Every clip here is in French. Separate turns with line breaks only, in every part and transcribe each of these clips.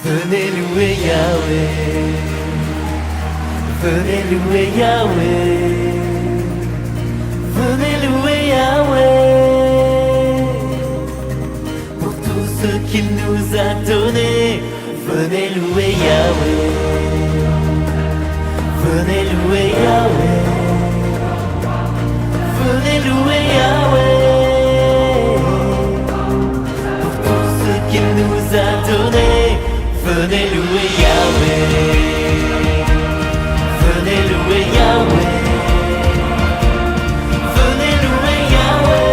Venez louer Yahweh, venez louer Yahweh, venez louer Yahweh, pour tout ce qu'il nous a donné. Venez louer Yahweh, venez louer Yahweh, venez louer Yahweh, pour tout ce qu'il nous a donné. Venez louer Yahweh, venez louer Yahweh, venez louer Yahweh,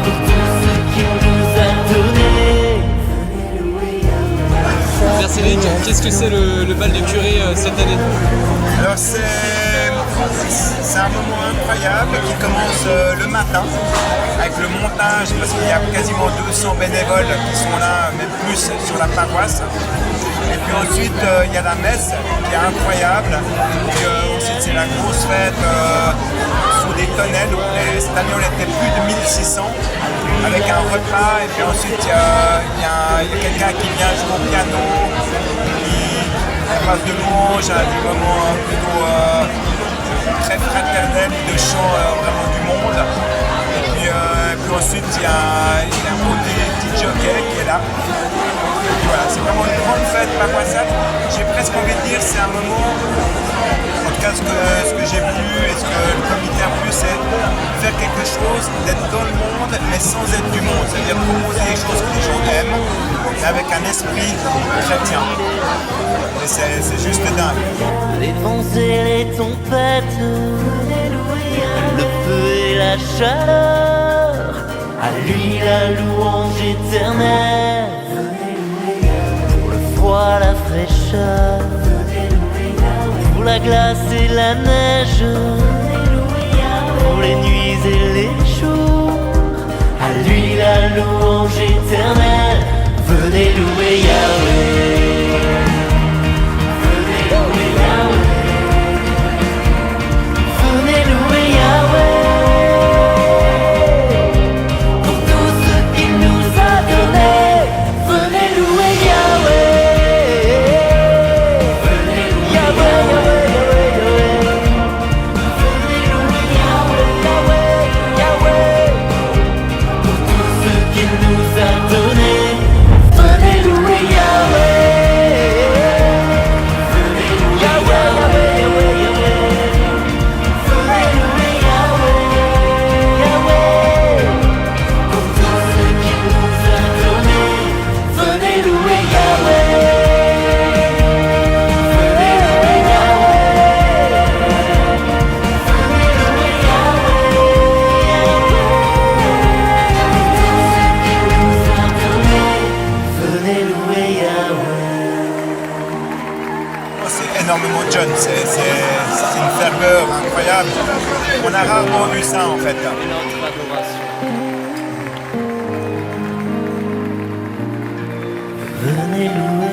pour tout ce qu'il nous a donné. Venez louer Yahweh.
Frère Cédric, qu'est-ce que c'est le bal de curé cette année?
Alors c'est un moment incroyable qui commence le matin avec le montage, parce qu'il y a quasiment 200 bénévoles qui sont là, même plus sur la paroisse. Et puis ensuite il y a la messe qui est incroyable. Et ensuite c'est la grosse fête sous des tonnelles. Cette année on était plus de 1600 avec un repas. Et puis ensuite il y a quelqu'un qui vient jouer au piano. On passe de louange à des moments plutôt très fraternels, de chants vraiment du monde. Et puis ensuite il y a un petit jockey qui est là. Et puis voilà, c'est vraiment une grande fête paroissiale. J'ai presque envie de dire c'est un moment, en tout cas ce que j'ai voulu et ce que le comité a voulu, c'est faire quelque chose, d'être dans le monde mais sans être du monde. C'est-à-dire proposer des choses que les gens aiment, mais avec un esprit chrétien. Et c'est juste dingue.
Les vents et les tempêtes, le feu et la chaleur, à lui la louange éternelle. Pour le froid, la fraîcheur, pour la glace et la neige, pour les nuits et les jours, à lui la louange éternelle. Venez louer Yahweh.
Énormément de jeunes, c'est une ferveur incroyable. On a rarement vu ça en fait.
Venez louer